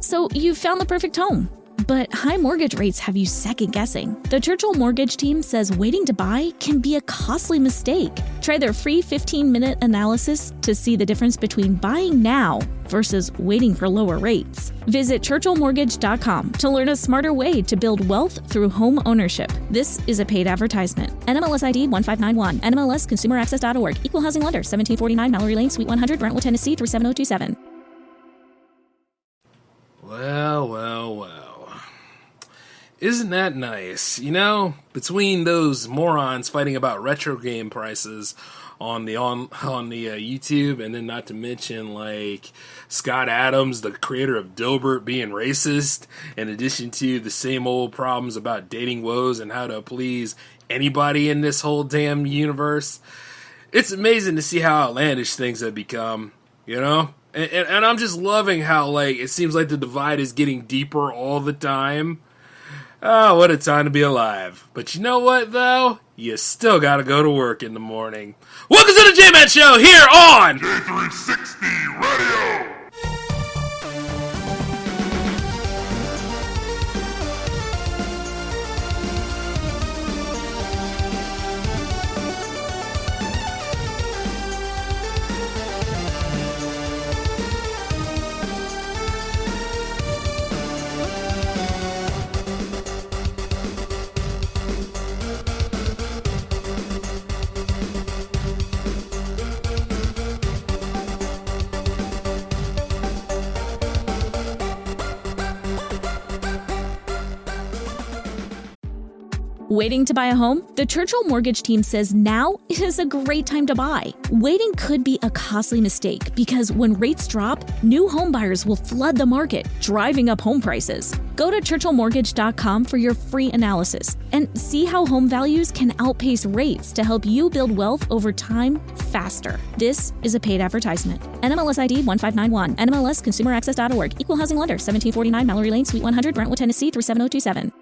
So you've found the perfect home. But high mortgage rates have you second-guessing. The Churchill Mortgage team says waiting to buy can be a costly mistake. Try their free 15-minute analysis to see the difference between buying now versus waiting for lower rates. Visit churchillmortgage.com to learn a smarter way to build wealth through home ownership. This is a paid advertisement. NMLS ID 1591. NMLS ConsumerAccess.org. Equal Housing Lender. 1749 Mallory Lane, Suite 100, Brentwood, Tennessee 37027. Well. Isn't that nice? You know, between those morons fighting about retro game prices on the YouTube, and then not to mention like Scott Adams, the creator of Dilbert, being racist, in addition to the same old problems about dating woes and how to please anybody in this whole damn universe. It's amazing to see how outlandish things have become, you know? And I'm just loving how, like, it seems like the divide is getting deeper all the time. Oh, what a time to be alive. But you know what, though? You still gotta go to work in the morning. Welcome to the J-Man Show here on J360 Radio! Waiting to buy a home? The Churchill Mortgage team says now is a great time to buy. Waiting could be a costly mistake because when rates drop, new home buyers will flood the market, driving up home prices. Go to churchillmortgage.com for your free analysis and see how home values can outpace rates to help you build wealth over time faster. This is a paid advertisement. NMLS ID 1591. NMLS ConsumerAccess.org. Equal Housing Lender. 1749 Mallory Lane, Suite 100, Brentwood, Tennessee 37027.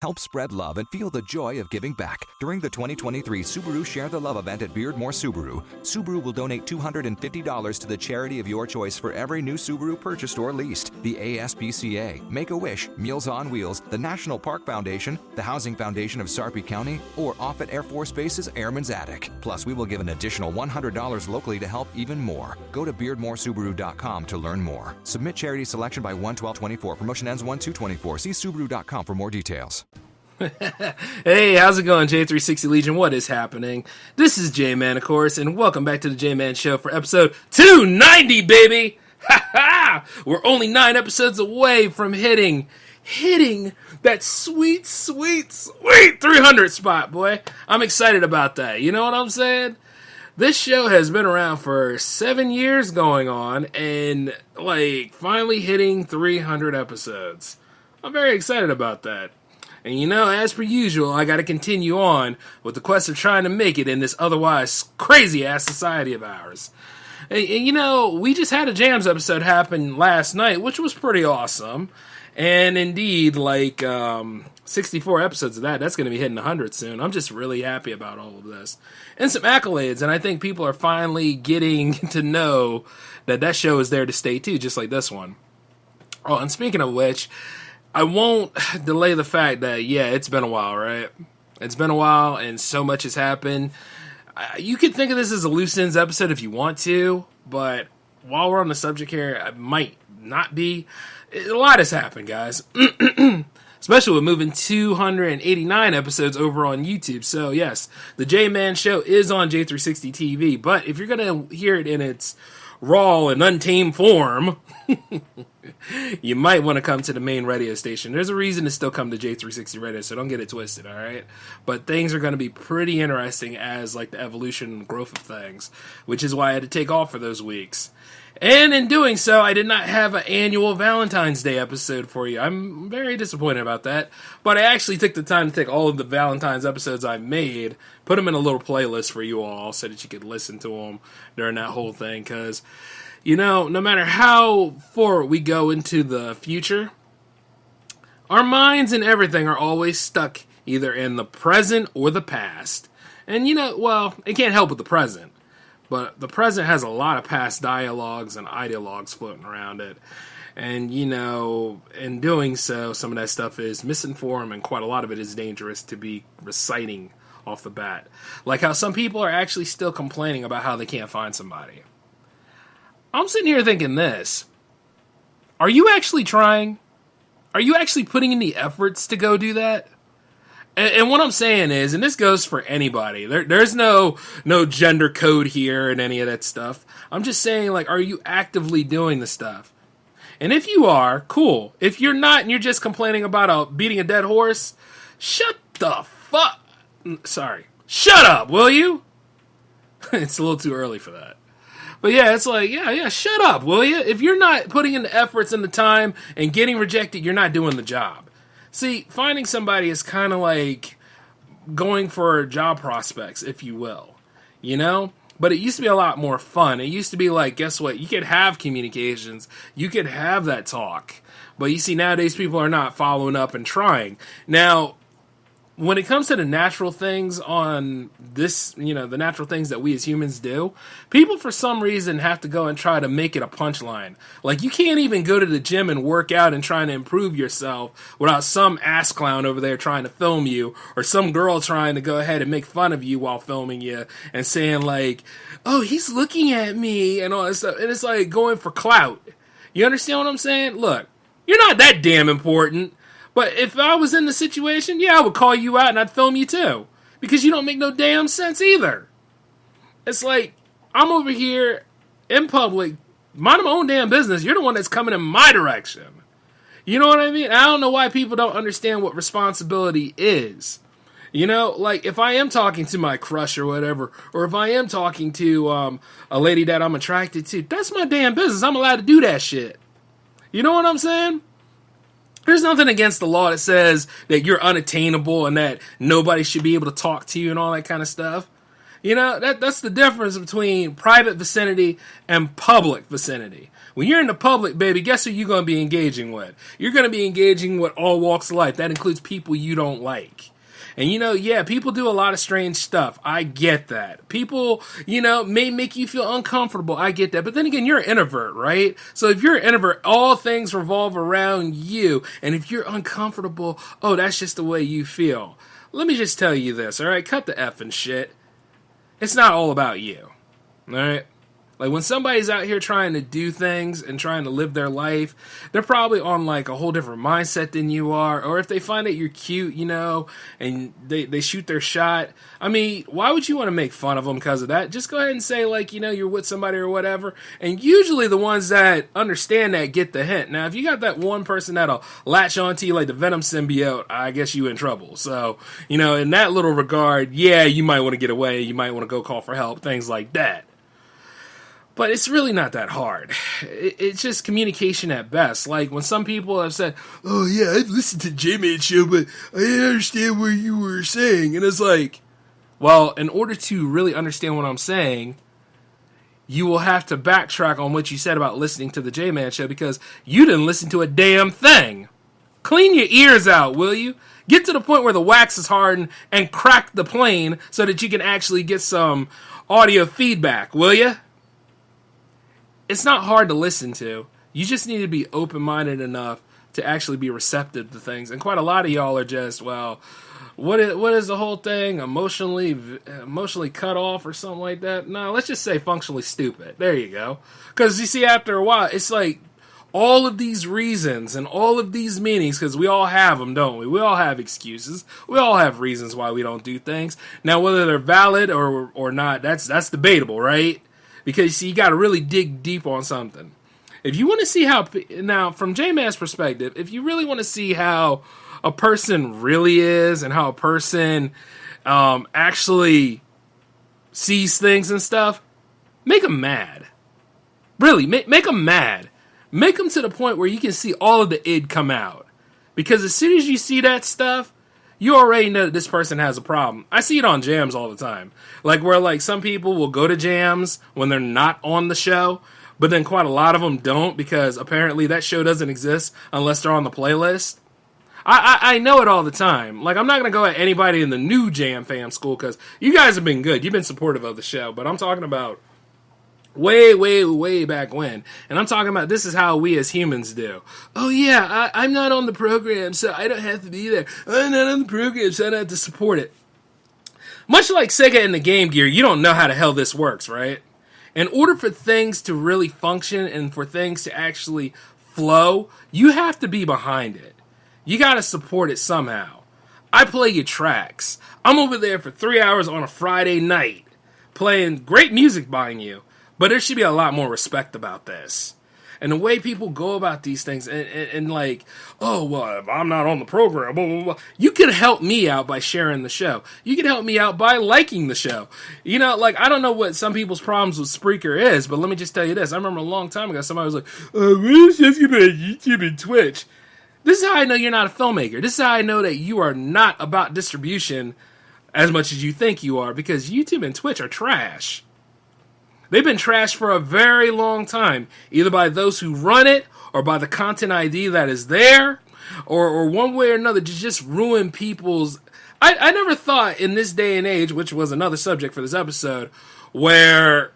Help spread love and feel the joy of giving back. During the 2023 Subaru Share the Love event at Beardmore Subaru, Subaru will donate $250 to the charity of your choice for every new Subaru purchased or leased. The ASPCA, Make-A-Wish, Meals on Wheels, the National Park Foundation, the Housing Foundation of Sarpy County, or Offutt Air Force Base's Airman's Attic. Plus, we will give an additional $100 locally to help even more. Go to BeardmoreSubaru.com to learn more. Submit charity selection by 1/12/24. Promotion ends 1/2/24. See Subaru.com for more details. Hey, how's it going, J360 Legion? What is happening? This is J-Man, of course, and welcome back to the J-Man Show for episode 290, baby! Ha ha! We're only 9 episodes away from hitting that sweet 300 spot, boy. I'm excited about that. You know what I'm saying? This show has been around for 7 years going on, and, like, finally hitting 300 episodes. I'm very excited about that. And you know, as per usual, I gotta continue on with the quest of trying to make it in this otherwise crazy-ass society of ours. And you know, we just had a Jams episode happen last night, which was pretty awesome. And indeed, like, 64 episodes of that's gonna be hitting 100 soon. I'm just really happy about all of this. And some accolades, and I think people are finally getting to know that show is there to stay too, just like this one. Oh, and speaking of which, I won't delay the fact that, yeah, it's been a while, right? It's been a while, and so much has happened. You could think of this as a loose ends episode if you want to, but while we're on the subject here, it might not be. A lot has happened, guys. Especially with moving 289 episodes over on YouTube. So, yes, the J-Man Show is on J360 TV, but if you're going to hear it in its raw and untamed form, you might want to come to the main radio station. There's a reason to still come to J360 Radio, so don't get it twisted, all right? But things are going to be pretty interesting as, like, the evolution and growth of things, which is why I had to take off for those weeks. And in doing so, I did not have an annual Valentine's Day episode for you. I'm very disappointed about that. But I actually took the time to take all of the Valentine's episodes I made, put them in a little playlist for you all so that you could listen to them during that whole thing. Because, you know, no matter how forward we go into the future, our minds and everything are always stuck either in the present or the past. And, you know, well, it can't help with the present. But the present has a lot of past dialogues and ideologues floating around it. And, you know, in doing so, some of that stuff is misinformed, and quite a lot of it is dangerous to be reciting off the bat. Like how some people are actually still complaining about how they can't find somebody. I'm sitting here thinking this. Are you actually trying? Are you actually putting in the efforts to go do that? And what I'm saying is, and this goes for anybody, there's no gender code here and any of that stuff. I'm just saying, like, are you actively doing the stuff? And if you are, cool. If you're not and you're just complaining about beating a dead horse, shut the fuck... Sorry. Shut up, will you? It's a little too early for that. But yeah, it's like, yeah, shut up, will you? If you're not putting in the efforts and the time and getting rejected, you're not doing the job. See, finding somebody is kind of like going for job prospects, if you will. You know? But it used to be a lot more fun. It used to be like, guess what? You could have communications. You could have that talk. But you see, nowadays people are not following up and trying. Now, when it comes to the natural things on this, you know, the natural things that we as humans do, people for some reason have to go and try to make it a punchline. Like, you can't even go to the gym and work out and trying to improve yourself without some ass clown over there trying to film you, or some girl trying to go ahead and make fun of you while filming you and saying like, oh, he's looking at me and all that stuff. And it's like going for clout. You understand what I'm saying? Look, you're not that damn important. But if I was in the situation, yeah, I would call you out and I'd film you too. Because you don't make no damn sense either. It's like, I'm over here in public, minding my own damn business. You're the one that's coming in my direction. You know what I mean? I don't know why people don't understand what responsibility is. You know, like, if I am talking to my crush or whatever, or if I am talking to a lady that I'm attracted to, that's my damn business. I'm allowed to do that shit. You know what I'm saying? There's nothing against the law that says that you're unattainable and that nobody should be able to talk to you and all that kind of stuff. You know, that's the difference between private vicinity and public vicinity. When you're in the public, baby, guess who you're going to be engaging with? You're going to be engaging with all walks of life. That includes people you don't like. And, you know, yeah, people do a lot of strange stuff. I get that. People, you know, may make you feel uncomfortable. I get that. But then again, you're an introvert, right? So if you're an introvert, all things revolve around you. And if you're uncomfortable, oh, that's just the way you feel. Let me just tell you this, all right? Cut the effing shit. It's not all about you, all right? Like, when somebody's out here trying to do things and trying to live their life, they're probably on, like, a whole different mindset than you are. Or if they find that you're cute, you know, and they shoot their shot, I mean, why would you want to make fun of them because of that? Just go ahead and say, like, you know, you're with somebody or whatever. And usually the ones that understand that get the hint. Now, if you got that one person that'll latch onto you like the Venom symbiote, I guess you in trouble. So, you know, in that little regard, yeah, you might want to get away. You might want to go call for help, things like that. But it's really not that hard. It's just communication at best. Like, when some people have said, oh, yeah, I've listened to J-Man's show, but I didn't understand what you were saying. And it's like, well, in order to really understand what I'm saying, you will have to backtrack on what you said about listening to the J-Man show because you didn't listen to a damn thing. Clean your ears out, will you? Get to the point where the wax is hardened and crack the plane so that you can actually get some audio feedback, will you? It's not hard to listen to. You just need to be open-minded enough to actually be receptive to things. And quite a lot of y'all are just, well, what is the whole thing? Emotionally cut off or something like that? No, let's just say functionally stupid. There you go. Because you see, after a while, it's like all of these reasons and all of these meanings, because we all have them, don't we? We all have excuses. We all have reasons why we don't do things. Now, whether they're valid or not, that's debatable, right? Because, see, you got to really dig deep on something. If you want to see how... Now, from J-Man's perspective, if you really want to see how a person really is and how a person actually sees things and stuff, make them mad. Really, make them mad. Make them to the point where you can see all of the id come out. Because as soon as you see that stuff, you already know that this person has a problem. I see it on jams all the time. Like, where, like, some people will go to jams when they're not on the show, but then quite a lot of them don't because apparently that show doesn't exist unless they're on the playlist. I know it all the time. Like, I'm not going to go at anybody in the new Jam Fam school because you guys have been good. You've been supportive of the show, but I'm talking about Way, way, way back when. And I'm talking about this is how we as humans do. Oh yeah, I'm not on the program, so I don't have to be there. I'm not on the program, so I don't have to support it. Much like Sega in the Game Gear, you don't know how the hell this works, right? In order for things to really function and for things to actually flow, you have to be behind it. You gotta support it somehow. I play your tracks. I'm over there for 3 hours on a Friday night, playing great music by you, but there should be a lot more respect about this. And the way people go about these things, and like, oh, well, if I'm not on the program, blah, blah, blah. You can help me out by sharing the show. You can help me out by liking the show. You know, like, I don't know what some people's problems with Spreaker is, but let me just tell you this. I remember a long time ago, somebody was like, we're just going to YouTube and Twitch. This is how I know you're not a filmmaker. This is how I know that you are not about distribution as much as you think you are, because YouTube and Twitch are trash. They've been trashed for a very long time, either by those who run it, or by the content ID that is there, or one way or another to just ruin people's... I never thought in this day and age, which was another subject for this episode, where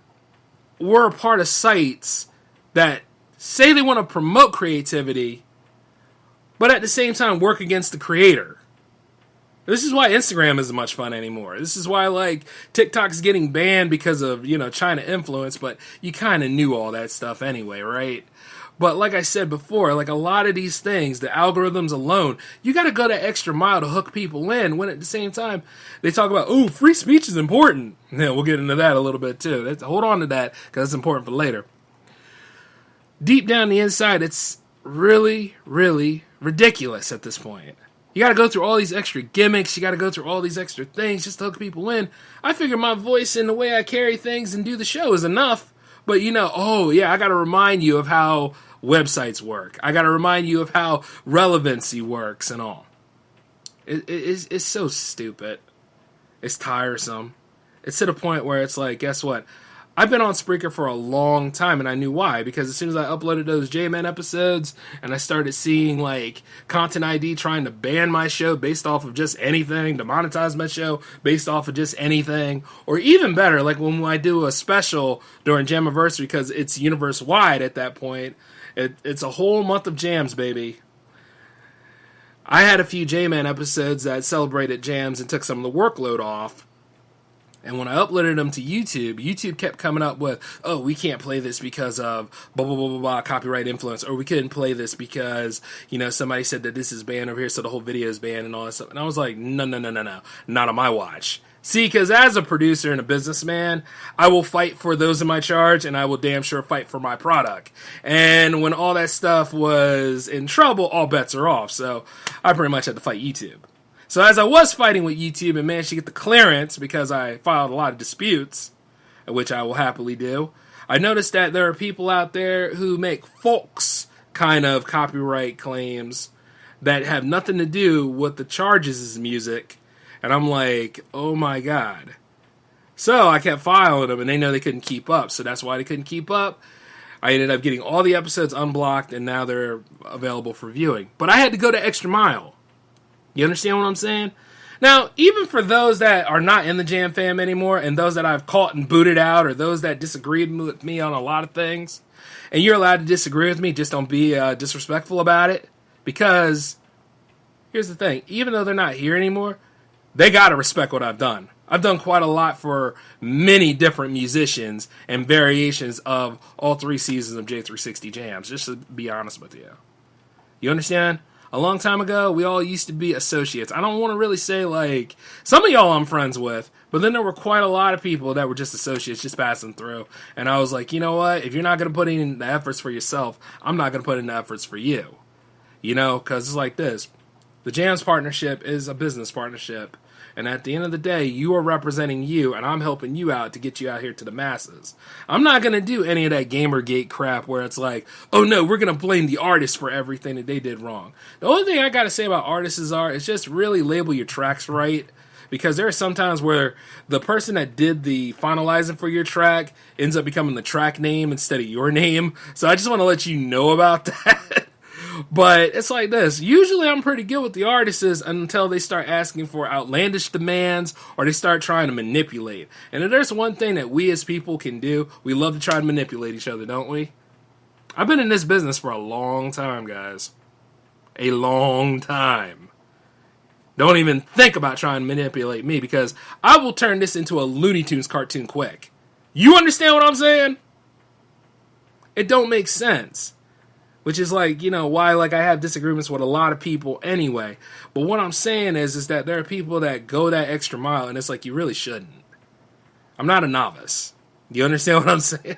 we're a part of sites that say they want to promote creativity, but at the same time work against the creator. This is why Instagram isn't much fun anymore. This is why, like, TikTok's getting banned because of, you know, China influence, but you kind of knew all that stuff anyway, right? But like I said before, like a lot of these things, the algorithms alone, you got to go the extra mile to hook people in, when at the same time they talk about, oh, free speech is important. Yeah, we'll get into that a little bit too. Hold on to that, because it's important for later. Deep down the inside, it's really, really ridiculous at this point. You got to go through all these extra gimmicks. You got to go through all these extra things just to hook people in. I figure my voice and the way I carry things and do the show is enough. But, you know, oh, yeah, I got to remind you of how websites work. I got to remind you of how relevancy works and all. It's so stupid. It's tiresome. It's to the point where it's like, guess what? I've been on Spreaker for a long time, and I knew why, because as soon as I uploaded those J-Man episodes, and I started seeing, like, Content ID trying to ban my show based off of just anything, to monetize my show based off of just anything, or even better, like when I do a special during Jamiversary, because it's universe-wide at that point, it's a whole month of jams, baby. I had a few J-Man episodes that celebrated jams and took some of the workload off. And when I uploaded them to YouTube, YouTube kept coming up with, oh, we can't play this because of blah, blah, blah, blah, blah, copyright influence. Or we couldn't play this because, you know, somebody said that this is banned over here, so the whole video is banned and all that stuff. And I was like, no, not on my watch. See, because as a producer and a businessman, I will fight for those in my charge, and I will damn sure fight for my product. And when all that stuff was in trouble, all bets are off. So I pretty much had to fight YouTube. So as I was fighting with YouTube and managed to get the clearance because I filed a lot of disputes, which I will happily do, I noticed that there are people out there who make folks kind of copyright claims that have nothing to do with the charges as music. And I'm like, oh my God. So I kept filing them, and they know they couldn't keep up. So that's why they couldn't keep up. I ended up getting all the episodes unblocked, and now they're available for viewing. But I had to go the extra mile. You understand what I'm saying? Now, even for those that are not in the Jam fam anymore, and those that I've caught and booted out, or those that disagreed with me on a lot of things, and you're allowed to disagree with me, just don't be disrespectful about it, because here's the thing, even though they're not here anymore, they gotta respect what I've done. I've done quite a lot for many different musicians and variations of all 3 seasons of J360 Jams, just to be honest with you. You understand? A long time ago, we all used to be associates. I don't want to really say, like, some of y'all I'm friends with, but then there were quite a lot of people that were just associates, just passing through. And I was like, you know what? If you're not going to put in the efforts for yourself, I'm not going to put in the efforts for you. You know, because it's like this. The Jams partnership is a business partnership. And at the end of the day, you are representing you, and I'm helping you out to get you out here to the masses. I'm not going to do any of that Gamergate crap where it's like, oh no, we're going to blame the artist for everything that they did wrong. The only thing I got to say about artists is just really label your tracks right. Because there are some times where the person that did the finalizing for your track ends up becoming the track name instead of your name. So I just want to let you know about that. But it's like this. Usually I'm pretty good with the artists until they start asking for outlandish demands or they start trying to manipulate. And if there's one thing that we as people can do, we love to try to manipulate each other, don't we? I've been in this business for a long time, guys. A long time. Don't even think about trying to manipulate me because I will turn this into a Looney Tunes cartoon quick. You understand what I'm saying? It don't make sense. Which is like, why I have disagreements with a lot of people anyway. But what I'm saying is that there are people that go that extra mile and it's like, you really shouldn't. I'm not a novice. You understand what I'm saying?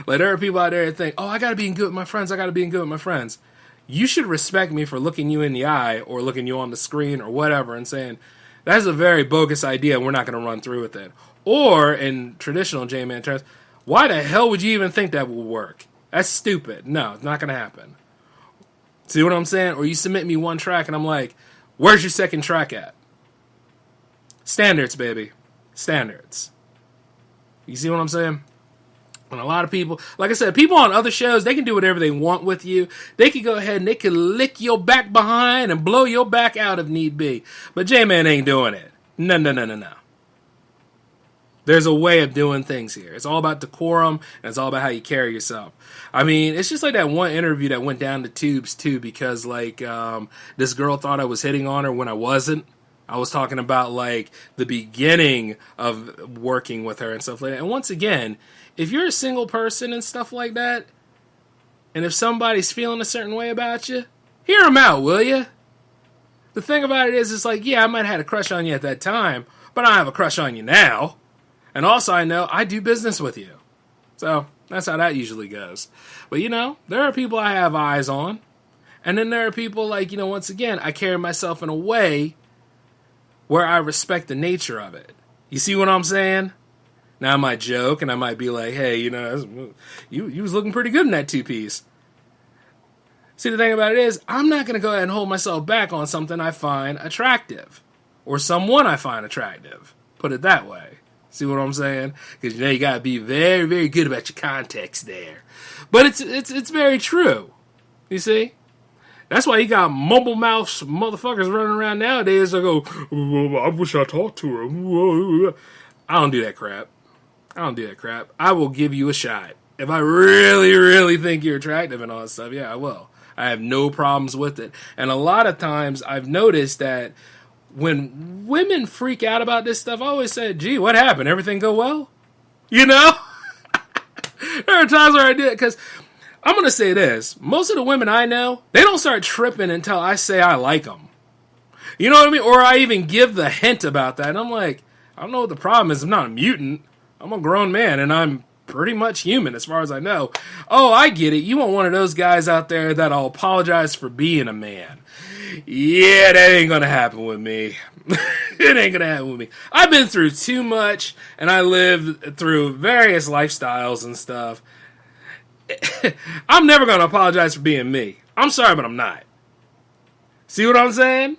Like, there are people out there that think, oh, I gotta be good with my friends. You should respect me for looking you in the eye or looking you on the screen or whatever and saying, that's a very bogus idea and we're not gonna run through with it. Or, in traditional J-Man terms, why the hell would you even think that will work? That's stupid. No, it's not going to happen. See what I'm saying? Or you submit me one track and I'm like, where's your second track at? Standards, baby. Standards. You see what I'm saying? And a lot of people, like I said, people on other shows, they can do whatever they want with you. They can go ahead and they can lick your back behind and blow your back out if need be. But J-Man ain't doing it. No. There's a way of doing things here. It's all about decorum, and it's all about how you carry yourself. I mean, it's just like that one interview that went down the tubes, too, because, this girl thought I was hitting on her when I wasn't. I was talking about, the beginning of working with her and stuff like that. And once again, if you're a single person and stuff like that, and if somebody's feeling a certain way about you, hear them out, will you? The thing about it is, it's like, yeah, I might have had a crush on you at that time, but I don't have a crush on you now. And also, I know I do business with you. So, that's how that usually goes. But, there are people I have eyes on. And then there are people once again, I carry myself in a way where I respect the nature of it. You see what I'm saying? Now, I might joke and I might be like, hey, you was looking pretty good in that two-piece. See, the thing about it is, I'm not going to go ahead and hold myself back on something I find attractive. Or someone I find attractive. Put it that way. See what I'm saying? Because you gotta be very, very good about your context there. But it's very true. You see? That's why you got mumble mouth motherfuckers running around nowadays that go, oh, I wish I talked to her. I don't do that crap. I will give you a shot. If I really, really think you're attractive and all that stuff, yeah, I will. I have no problems with it. And a lot of times I've noticed that when women freak out about this stuff, I always say, gee, what happened? Everything go well? There are times where I do it, because I'm going to say this. Most of the women I know, they don't start tripping until I say I like them. You know what I mean? Or I even give the hint about that. And I'm like, I don't know what the problem is. I'm not a mutant. I'm a grown man, and I'm pretty much human as far as I know. Oh, I get it. You want one of those guys out there that'll apologize for being a man. Yeah, that ain't gonna happen with me. It ain't gonna happen with me. I've been through too much, and I lived through various lifestyles and stuff. I'm never gonna apologize for being me. I'm sorry, but I'm not. See what I'm saying?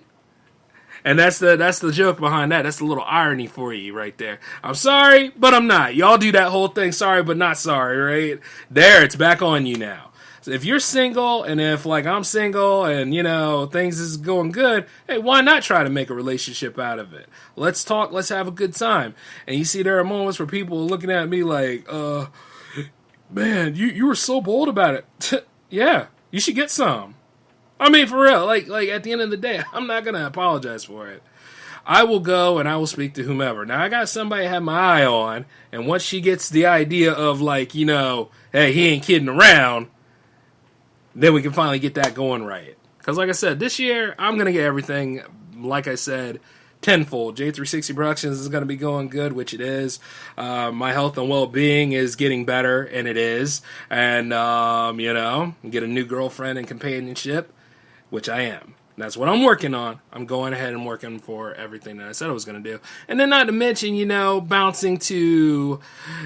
And that's the joke behind that. That's the little irony for you right there. I'm sorry, but I'm not. Y'all do that whole thing, sorry, but not sorry, right? There, it's back on you now. So if you're single, and if, I'm single, and, things is going good, hey, why not try to make a relationship out of it? Let's talk, let's have a good time. And you see, there are moments where people are looking at me like, man, you were so bold about it. Yeah, you should get some. I mean, for real, like at the end of the day, I'm not going to apologize for it. I will go and I will speak to whomever. Now, I got somebody I have my eye on, and once she gets the idea of, hey, he ain't kidding around, then we can finally get that going right. Because like I said, this year, I'm going to get everything, like I said, tenfold. J360 Productions is going to be going good, which it is. My health and well-being is getting better, and it is. And, get a new girlfriend and companionship, which I am. That's what I'm working on. I'm going ahead and working for everything that I said I was going to do. And then not to mention, bouncing to,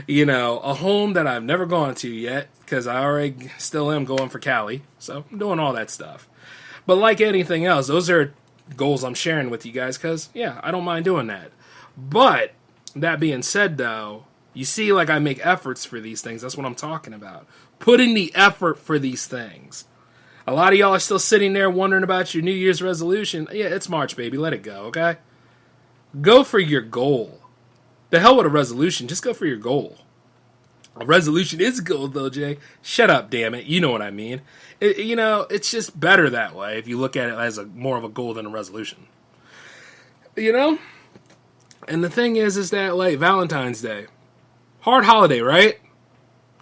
a home that I've never gone to yet, because I already still am going for Cali. So I'm doing all that stuff. But like anything else, those are goals I'm sharing with you guys, because, yeah, I don't mind doing that. But that being said, though, you see, I make efforts for these things. That's what I'm talking about. Put in the effort for these things. A lot of y'all are still sitting there wondering about your New Year's resolution. Yeah, it's March, baby. Let it go, okay? Go for your goal. The hell with a resolution. Just go for your goal. A resolution is a goal, though, Jay. Shut up, damn it. You know what I mean. It's just better that way if you look at it as more of a goal than a resolution. And the thing is that, like, Valentine's Day. Hard holiday, right?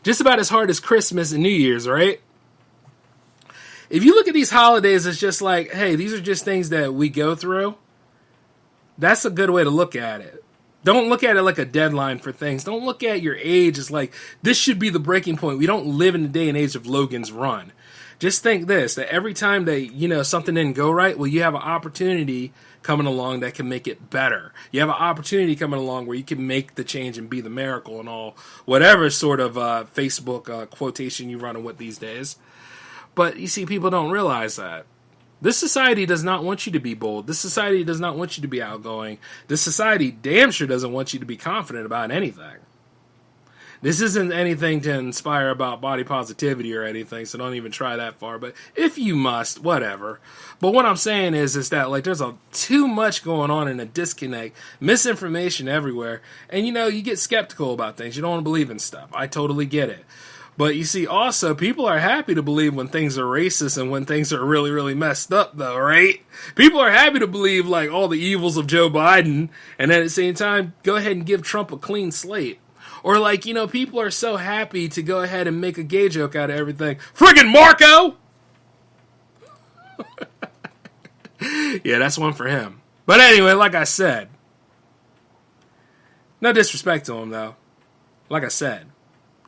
Just about as hard as Christmas and New Year's, right? If you look at these holidays as just like, hey, these are just things that we go through, that's a good way to look at it. Don't look at it like a deadline for things. Don't look at your age as like, this should be the breaking point. We don't live in the day and age of Logan's Run. Just think this, that every time that, something didn't go right, well, you have an opportunity coming along that can make it better. You have an opportunity coming along where you can make the change and be the miracle and all, whatever sort of Facebook quotation you're running with these days. But you see, people don't realize that. This society does not want you to be bold. This society does not want you to be outgoing. This society damn sure doesn't want you to be confident about anything. This isn't anything to inspire about body positivity or anything, so don't even try that far. But if you must, whatever. But what I'm saying is that like there's too much going on and a disconnect, misinformation everywhere, and you get skeptical about things. You don't want to believe in stuff. I totally get it. But you see, also, people are happy to believe when things are racist and when things are really, really messed up, though, right? People are happy to believe, like, all the evils of Joe Biden, and then at the same time, go ahead and give Trump a clean slate. Or, like, people are so happy to go ahead and make a gay joke out of everything. Friggin' Marco! Yeah, that's one for him. But anyway, like I said, no disrespect to him, though. Like I said,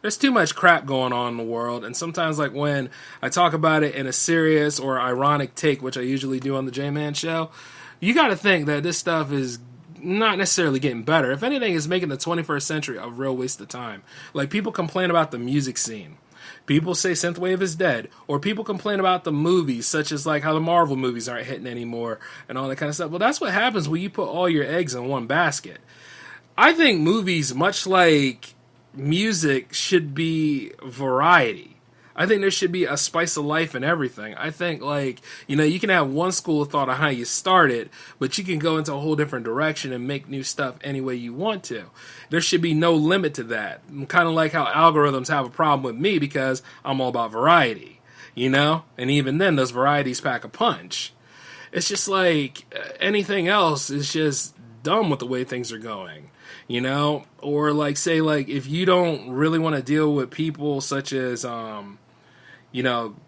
there's too much crap going on in the world, and sometimes, like, when I talk about it in a serious or ironic take, which I usually do on the J-Man Show, you gotta think that this stuff is not necessarily getting better. If anything, it's making the 21st century a real waste of time. Like, people complain about the music scene. People say synthwave is dead. Or people complain about the movies, such as, like, how the Marvel movies aren't hitting anymore and all that kind of stuff. Well, that's what happens when you put all your eggs in one basket. I think movies, much like music, should be variety. I think there should be a spice of life in everything. I think, like, you can have one school of thought on how you started, but you can go into a whole different direction and make new stuff any way you want to. There should be no limit to that. Kind of like how algorithms have a problem with me because I'm all about variety, And even then, those varieties pack a punch. It's just like anything else is just dumb with the way things are going. Or like, say, like, if you don't really want to deal with people such as,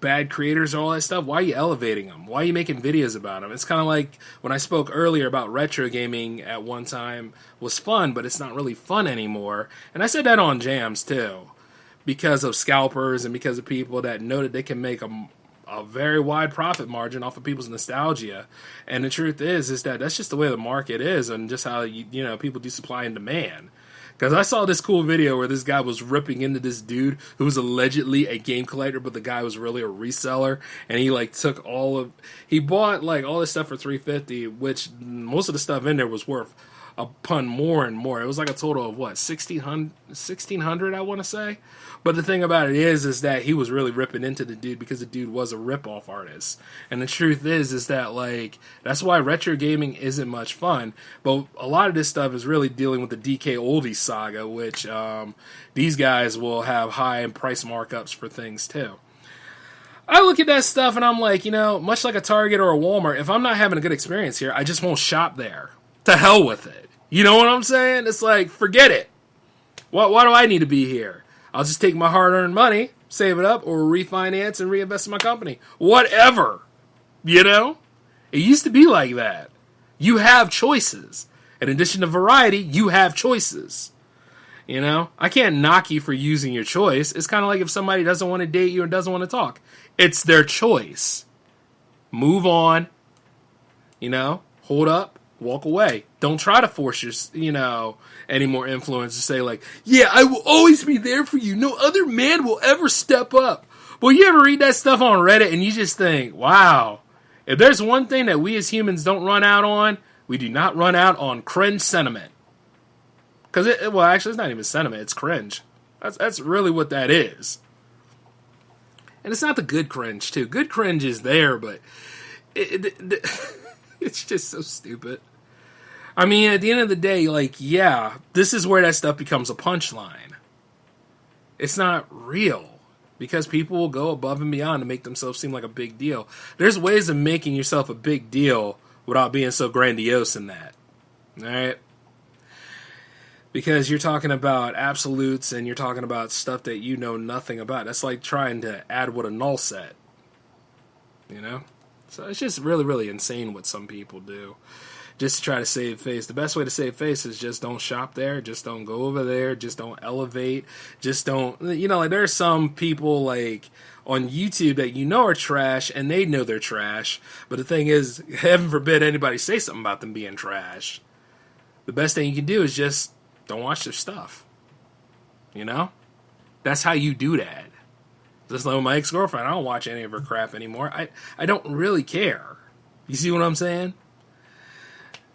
bad creators or all that stuff, why are you elevating them? Why are you making videos about them? It's kind of like when I spoke earlier about Retrogaming at one time was fun, but it's not really fun anymore. And I said that on jams, too, because of scalpers and because of people that know that they can make a very wide profit margin off of people's nostalgia. And the truth is that that's just the way the market is and just how, people do supply and demand. Because I saw this cool video where this guy was ripping into this dude who was allegedly a game collector, but the guy was really a reseller. And he, like, he bought, like, all this stuff for $350, which most of the stuff in there was worth a pun more and more. It was like a total of, what, $1,600, I want to say? But the thing about it is that he was really ripping into the dude because the dude was a rip-off artist. And the truth is that, like, that's why retro gaming isn't much fun. But a lot of this stuff is really dealing with the DK Oldies saga, which these guys will have high price markups for things, too. I look at that stuff and I'm like, much like a Target or a Walmart, if I'm not having a good experience here, I just won't shop there. To hell with it. You know what I'm saying? It's like, forget it. Why do I need to be here? I'll just take my hard-earned money, save it up, or refinance and reinvest in my company. Whatever. It used to be like that. You have choices. In addition to variety, you have choices. I can't knock you for using your choice. It's kind of like if somebody doesn't want to date you and doesn't want to talk. It's their choice. Move on. Hold up. Walk away. Don't try to force your, any more influence to say, like, yeah, I will always be there for you. No other man will ever step up. Well, you ever read that stuff on Reddit and you just think, wow, if there's one thing that we as humans don't run out on, we do not run out on cringe sentiment. Because, actually, it's not even sentiment. It's cringe. That's really what that is. And it's not the good cringe, too. Good cringe is there, but it's just so stupid. I mean, at the end of the day, like, yeah, this is where that stuff becomes a punchline. It's not real. Because people will go above and beyond to make themselves seem like a big deal. There's ways of making yourself a big deal without being so grandiose in that. Alright? Because you're talking about absolutes and you're talking about stuff that you know nothing about. That's like trying to add what a null set. You know? So it's just really, really insane what some people do. Just to try to save face. The best way to save face is just don't shop there. Just don't go over there. Just don't elevate. Just don't... You know, like there are some people like on YouTube that you know are trash and they know they're trash. But the thing is, heaven forbid anybody say something about them being trash. The best thing you can do is just don't watch their stuff. You know? That's how you do that. Just like with my ex-girlfriend, I don't watch any of her crap anymore. I don't really care. You see what I'm saying?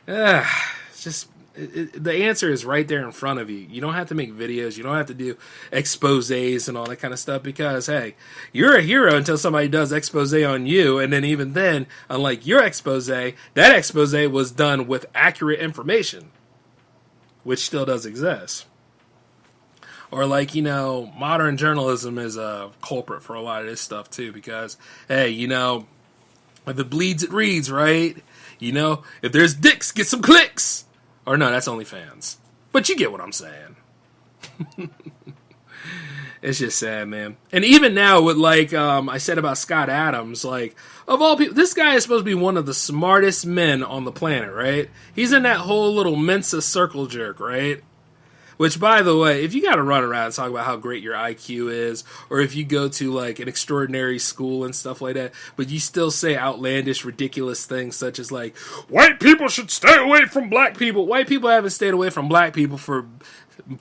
It's just... the answer is right there in front of you. You don't have to make videos. You don't have to do exposés and all that kind of stuff because, hey, you're a hero until somebody does expose on you. And then even then, unlike your expose, that expose was done with accurate information, which still does exist. Or like, you know, modern journalism is a culprit for a lot of this stuff too because, hey, you know, if it bleeds, it reads, right? You know, if there's dicks, get some clicks. Or no, that's OnlyFans. But you get what I'm saying. It's just sad, man. And even now with like I said about Scott Adams, like of all people, this guy is supposed to be one of the smartest men on the planet, right? He's in that whole little Mensa circle jerk, right? Which, by the way, if you got to run around and talk about how great your IQ is, or if you go to, like, an extraordinary school and stuff like that, but you still say outlandish, ridiculous things such as, like, white people should stay away from black people. White people haven't stayed away from black people for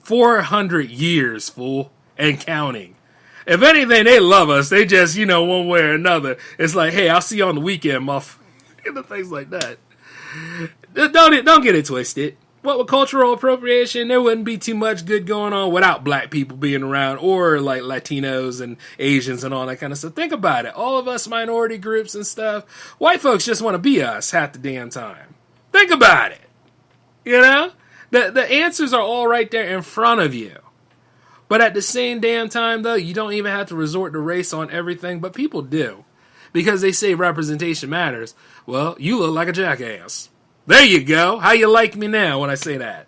400 years, fool, and counting. If anything, they love us. They just, you know, one way or another. It's like, hey, I'll see you on the weekend, muff. Things like that. Don't get it twisted. What with cultural appropriation, there wouldn't be too much good going on without black people being around, or like Latinos and Asians and all that kind of stuff. Think about it. All of us minority groups and stuff, white folks just want to be us half the damn time. Think about it. You know? The answers are all right there in front of you. But at the same damn time, though, you don't even have to resort to race on everything, but people do. Because they say representation matters. Well, you look like a jackass. There you go. How you like me now when I say that?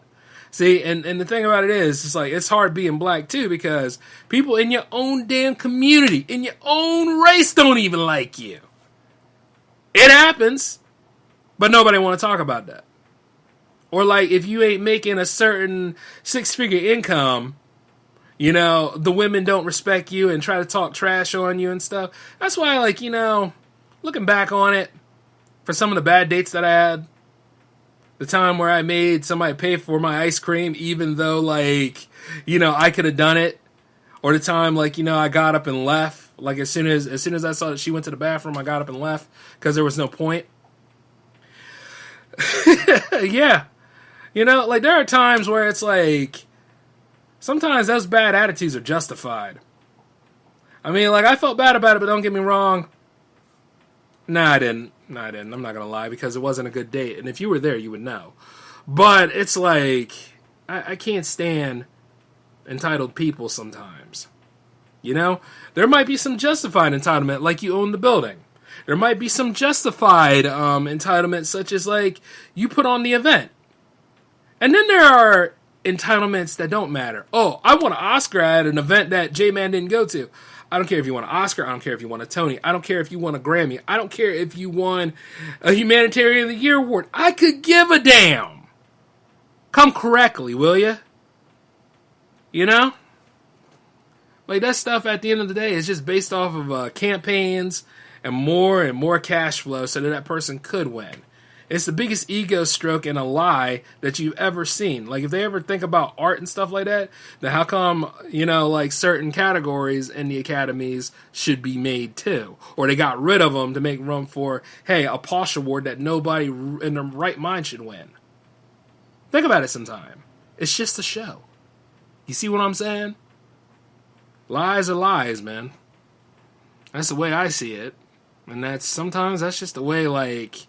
See, and the thing about it is, it's like, it's hard being black too because people in your own damn community, in your own race don't even like you. It happens, but nobody want to talk about that. Or like, if you ain't making a certain 6-figure income, you know, the women don't respect you and try to talk trash on you and stuff. That's why, like, you know, looking back on it, for some of the bad dates that I had, the time where I made somebody pay for my ice cream, even though, like, you know, I could have done it. Or the time, like, you know, I got up and left. Like, as soon as I saw that she went to the bathroom, I got up and left because there was no point. Yeah. You know, like, there are times where it's like, sometimes those bad attitudes are justified. I mean, like, I felt bad about it, but don't get me wrong. Nah, I didn't. I'm not going to lie, because it wasn't a good date. And if you were there, you would know. But it's like, I can't stand entitled people sometimes. You know? There might be some justified entitlement, like you own the building. There might be some justified entitlement, such as, like, you put on the event. And then there are entitlements that don't matter. Oh, I won an Oscar at an event that J-Man didn't go to. I don't care if you won an Oscar. I don't care if you won a Tony. I don't care if you won a Grammy. I don't care if you won a Humanitarian of the Year award. I could give a damn. Come correctly, will you? You know? Like, that stuff at the end of the day is just based off of campaigns and more cash flow so that person could win. It's the biggest ego stroke and a lie that you've ever seen. Like, if they ever think about art and stuff like that, then how come, you know, like, certain categories in the academies should be made too? Or they got rid of them to make room for, hey, a Posh Award that nobody in their right mind should win. Think about it sometime. It's just a show. You see what I'm saying? Lies are lies, man. That's the way I see it. And sometimes that's just the way, like,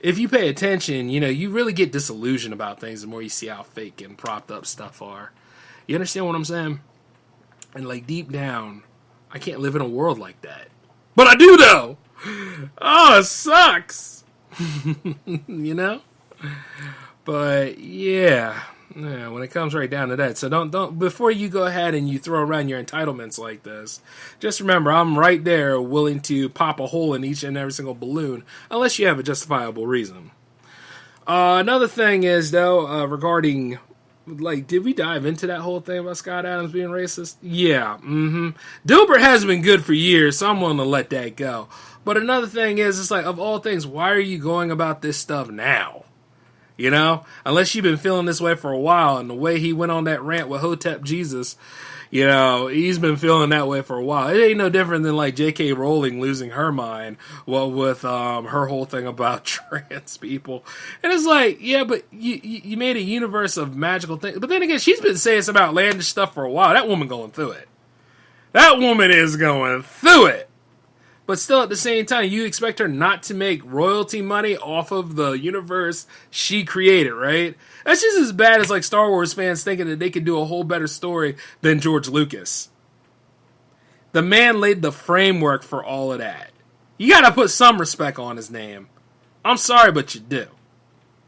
if you pay attention, you really get disillusioned about things the more you see how fake and propped up stuff are. You understand what I'm saying? And, like, deep down, I can't live in a world like that. But I do, though! Oh, it sucks! But, yeah, when it comes right down to that. So don't before you go ahead and you throw around your entitlements like this, just remember I'm right there willing to pop a hole in each and every single balloon, unless you have a justifiable reason. Another thing is, though, regarding, like, did we dive into that whole thing about Scott Adams being racist? Yeah, Dilbert has been good for years, so I'm willing to let that go. But another thing is, it's like, of all things, why are you going about this stuff now? Unless you've been feeling this way for a while, and the way he went on that rant with Hotep Jesus, he's been feeling that way for a while. It ain't no different than, like, J.K. Rowling losing her mind, with her whole thing about trans people. And it's like, yeah, but you made a universe of magical things. But then again, she's been saying some outlandish stuff for a while. That woman going through it. That woman is going through it. But still, at the same time, you expect her not to make royalty money off of the universe she created, right? That's just as bad as, like, Star Wars fans thinking that they could do a whole better story than George Lucas. The man laid the framework for all of that. You gotta put some respect on his name. I'm sorry, but you do.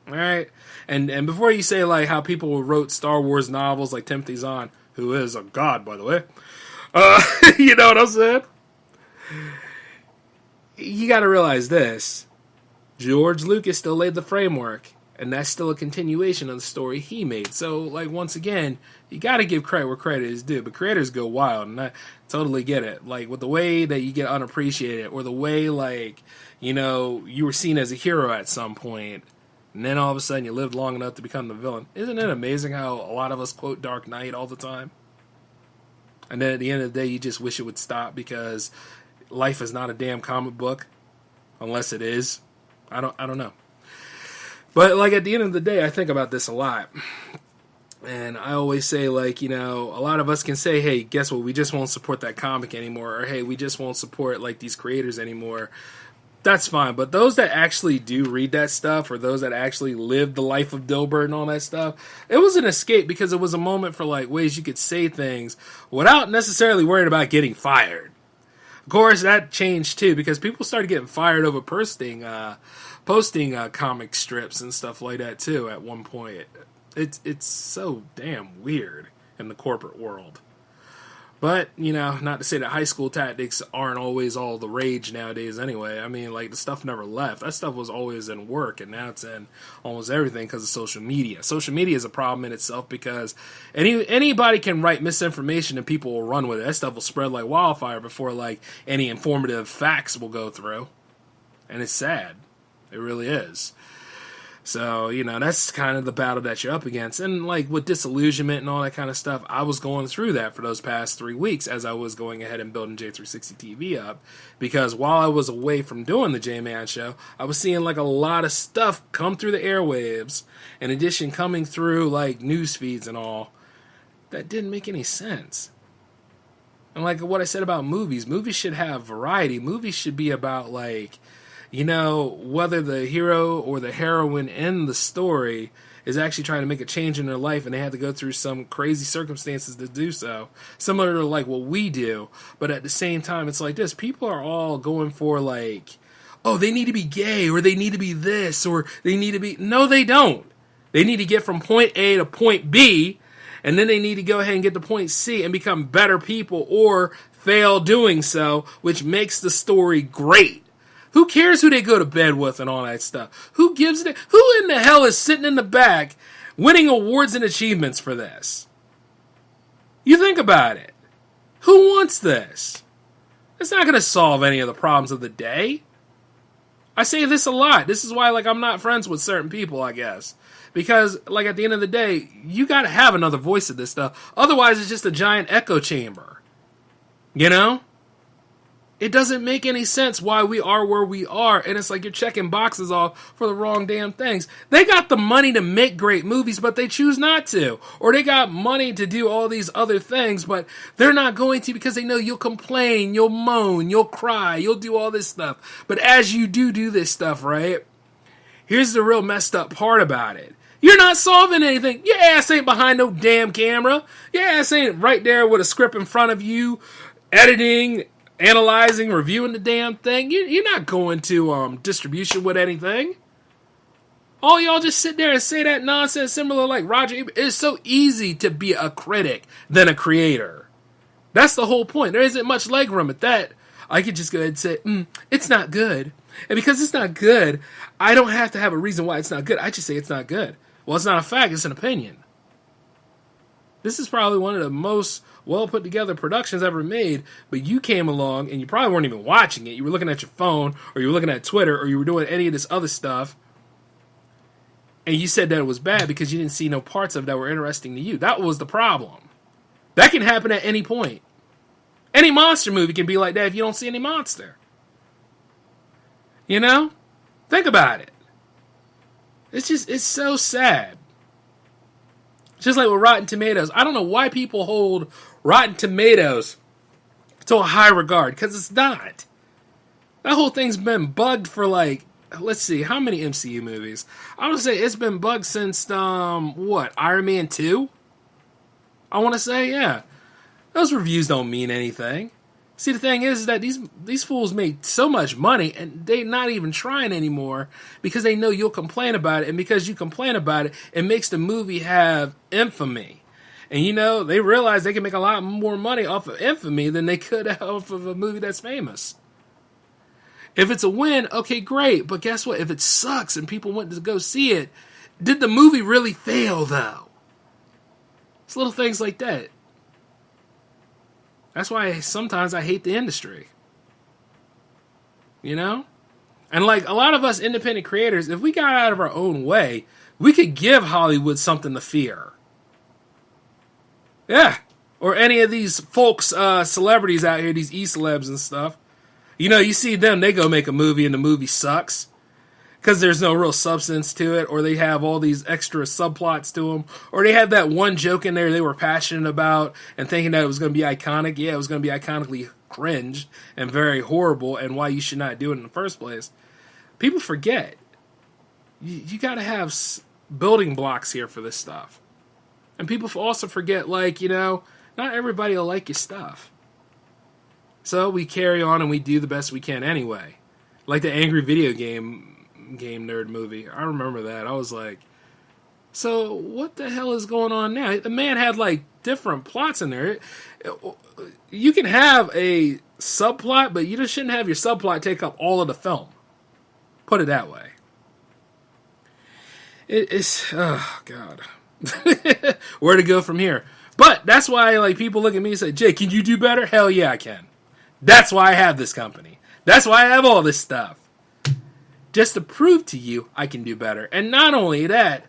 Alright? And before you say, like, how people wrote Star Wars novels like Timothy Zahn, who is a god, by the way, you know what I'm saying? You got to realize this. George Lucas still laid the framework, and that's still a continuation of the story he made. So, like, once again, you got to give credit where credit is due. But creators go wild, and I totally get it. Like, with the way that you get unappreciated, or the way, like, you were seen as a hero at some point, and then all of a sudden you lived long enough to become the villain. Isn't it amazing how a lot of us quote Dark Knight all the time? And then at the end of the day, you just wish it would stop because life is not a damn comic book, unless it is. I don't know. But, like, at the end of the day, I think about this a lot. And I always say, like, a lot of us can say, hey, guess what? We just won't support that comic anymore. Or, hey, we just won't support, like, these creators anymore. That's fine. But those that actually do read that stuff, or those that actually live the life of Dilbert and all that stuff, it was an escape because it was a moment for, like, ways you could say things without necessarily worrying about getting fired. Of course, that changed too because people started getting fired over posting comic strips and stuff like that too. At one point, it's so damn weird in the corporate world. But not to say that high school tactics aren't always all the rage nowadays. Anyway, I mean, like, the stuff never left. That stuff was always in work, and now it's in almost everything because of social media. Social media is a problem in itself because anybody can write misinformation and people will run with it. That stuff will spread like wildfire before, like, any informative facts will go through. And it's sad. It really is. So, that's kind of the battle that you're up against. And, like, with disillusionment and all that kind of stuff, I was going through that for those past 3 weeks as I was going ahead and building J360 TV up. Because while I was away from doing the J-Man show, I was seeing, like, a lot of stuff come through the airwaves. In addition, coming through, like, news feeds and all. That didn't make any sense. And, like, what I said about movies should have variety. Movies should be about, like, whether the hero or the heroine in the story is actually trying to make a change in their life and they have to go through some crazy circumstances to do so. Similar to, like, what we do. But at the same time, it's like this. People are all going for, like, oh, they need to be gay or they need to be this or they need to be... No, they don't. They need to get from point A to point B and then they need to go ahead and get to point C and become better people or fail doing so, which makes the story great. Who cares who they go to bed with and all that stuff? Who gives it? Who in the hell is sitting in the back winning awards and achievements for this? You think about it. Who wants this? It's not going to solve any of the problems of the day. I say this a lot. This is why, like, I'm not friends with certain people, I guess. Because, like, at the end of the day, you got to have another voice of this stuff. Otherwise, it's just a giant echo chamber. It doesn't make any sense why we are where we are, and it's like you're checking boxes off for the wrong damn things. They got the money to make great movies, but they choose not to. Or they got money to do all these other things, but they're not going to because they know you'll complain, you'll moan, you'll cry, you'll do all this stuff. But as you do this stuff, right, here's the real messed up part about it. You're not solving anything. Your ass ain't behind no damn camera. Your ass ain't right there with a script in front of you, editing, analyzing, reviewing the damn thing. You're not going to distribution with anything. All y'all just sit there and say that nonsense similar like Roger Ebert. It's so easy to be a critic than a creator. That's the whole point. There isn't much leg room at that. I could just go ahead and say, it's not good. And because it's not good, I don't have to have a reason why it's not good. I just say it's not good. Well, it's not a fact, it's an opinion. This is probably one of the most well put together productions ever made, but you came along and you probably weren't even watching it. You were looking at your phone, or you were looking at Twitter, or you were doing any of this other stuff, and you said that it was bad because you didn't see no parts of it that were interesting to you. That was the problem. That can happen at any point. Any monster movie can be like that if you don't see any monster. You know? Think about it. It's so sad. Just like with Rotten Tomatoes. I don't know why people hold Rotten Tomatoes to a high regard, because it's not. That whole thing's been bugged for like, let's see, how many MCU movies? I would say it's been bugged since, Iron Man 2? I want to say, yeah. Those reviews don't mean anything. See, the thing is that these fools made so much money, and they're not even trying anymore because they know you'll complain about it, and because you complain about it, it makes the movie have infamy. And, they realize they can make a lot more money off of infamy than they could off of a movie that's famous. If it's a win, okay, great, but guess what? If it sucks and people went to go see it, did the movie really fail, though? It's little things like that. That's why sometimes I hate the industry. And like a lot of us independent creators, if we got out of our own way, we could give Hollywood something to fear. Yeah. Or any of these folks, celebrities out here, these e-celebs and stuff. You see them, they go make a movie and the movie sucks. Because there's no real substance to it, or they have all these extra subplots to them, or they have that one joke in there they were passionate about and thinking that it was going to be iconic. Yeah, it was going to be iconically cringe and very horrible, and why you should not do it in the first place. People forget. You got to have building blocks here for this stuff. And people also forget, not everybody will like your stuff. So we carry on and we do the best we can anyway. Like the Angry Video Game Nerd movie. I remember that. I was like, so what the hell is going on now? The man had different plots in there. You can have a subplot, but you just shouldn't have your subplot take up all of the film. Put it that way. It's oh god. Where to go from here? But that's why people look at me and say, Jay, can you do better? Hell yeah, I can. That's why I have this company. That's why I have all this stuff. Just to prove to you I can do better. And not only that,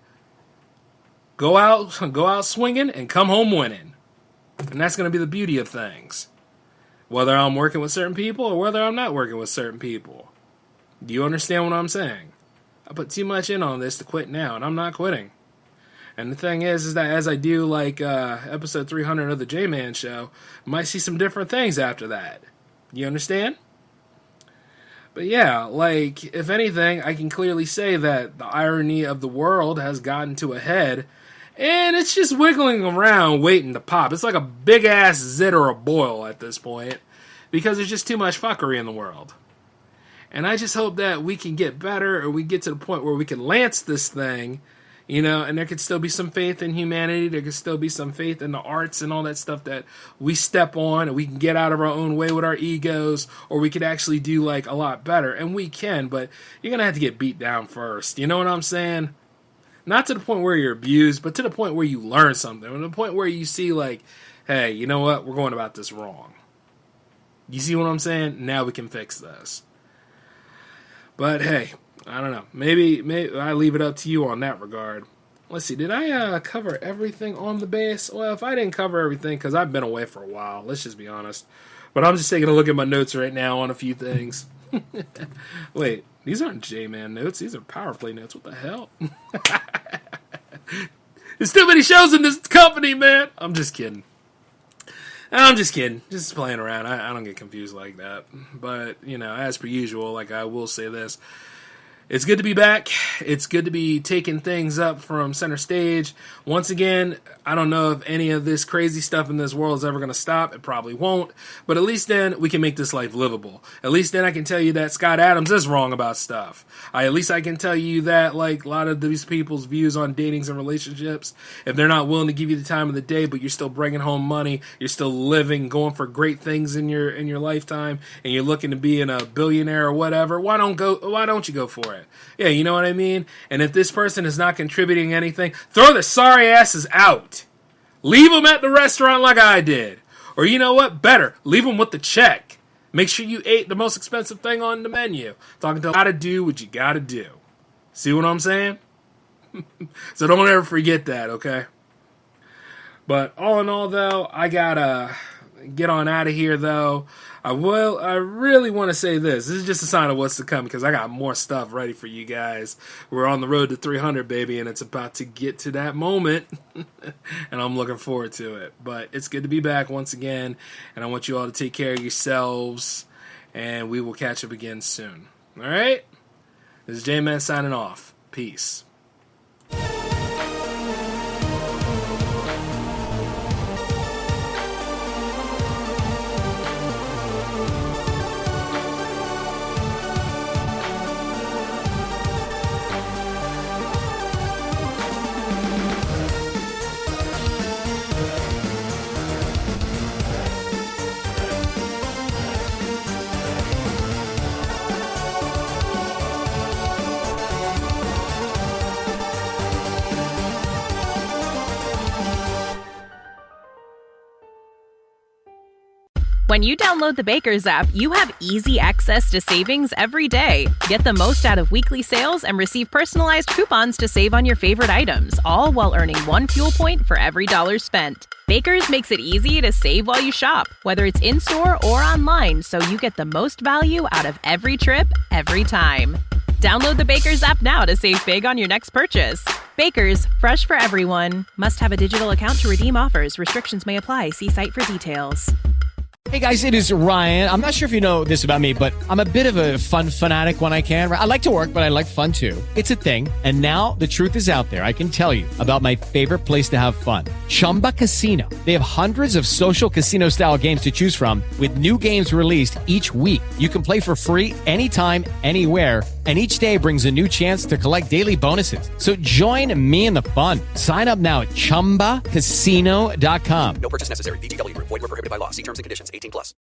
go out swinging and come home winning. And that's going to be the beauty of things. Whether I'm working with certain people or whether I'm not working with certain people. Do you understand what I'm saying? I put too much in on this to quit now, and I'm not quitting. And the thing is that as I do episode 300 of the J-Man Show, I might see some different things after that. You understand? But yeah, if anything, I can clearly say that the irony of the world has gotten to a head, and it's just wiggling around waiting to pop. It's like a big-ass zit or a boil at this point, because there's just too much fuckery in the world. And I just hope that we can get better, or we get to the point where we can lance this thing, and there could still be some faith in humanity, there could still be some faith in the arts and all that stuff that we step on, and we can get out of our own way with our egos, or we could actually do a lot better. And we can, but you're going to have to get beat down first. You know what I'm saying? Not to the point where you're abused, but to the point where you learn something. To the point where you see hey, you know what? We're going about this wrong. You see what I'm saying? Now we can fix this. But hey, I don't know. Maybe I leave it up to you on that regard. Let's see. Did I cover everything on the base? Well, if I didn't cover everything, because I've been away for a while, let's just be honest. But I'm just taking a look at my notes right now on a few things. Wait, these aren't J-Man notes. These are Power Play notes. What the hell? There's too many shows in this company, man. I'm just kidding. Just playing around. I don't get confused like that. But, as per usual, like I will say this. It's good to be back. It's good to be taking things up from center stage. Once again, I don't know if any of this crazy stuff in this world is ever going to stop. It probably won't. But at least then we can make this life livable. At least then I can tell you that Scott Adams is wrong about stuff. At least I can tell you that, like, a lot of these people's views on datings and relationships, if they're not willing to give you the time of the day, but you're still bringing home money, you're still living, going for great things in your lifetime, and you're looking to be a billionaire or whatever, why don't you go for it? Yeah, you know what I mean? And if this person is not contributing anything, throw their sorry asses out. Leave them at the restaurant like I did. Or you know what? Better, leave them with the check. Make sure you ate the most expensive thing on the menu. Talking to how to do what you gotta do. See what I'm saying? So don't ever forget that, okay? But all in all, though, I gotta get on out of here, though. I really want to say this. This is just a sign of what's to come because I got more stuff ready for you guys. We're on the road to 300, baby, and it's about to get to that moment. And I'm looking forward to it. But it's good to be back once again, and I want you all to take care of yourselves, and we will catch up again soon. All right? This is J-Man signing off. Peace. When you download the Baker's app, you have easy access to savings every day. Get the most out of weekly sales and receive personalized coupons to save on your favorite items, all while earning 1 fuel point for every $1 spent. Baker's makes it easy to save while you shop, whether it's in-store or online, so you get the most value out of every trip, every time. Download the Baker's app now to save big on your next purchase. Baker's, fresh for everyone. Must have a digital account to redeem offers. Restrictions may apply. See site for details. Hey guys, it is Ryan. I'm not sure if you know this about me, but I'm a bit of a fun fanatic when I can. I like to work, but I like fun too. It's a thing. And now the truth is out there. I can tell you about my favorite place to have fun. Chumba Casino. They have hundreds of social casino style games to choose from with new games released each week. You can play for free anytime, anywhere. And each day brings a new chance to collect daily bonuses. So join me in the fun. Sign up now at ChumbaCasino.com. No purchase necessary. VGW Group. Void where prohibited by law. See terms and conditions. 18+.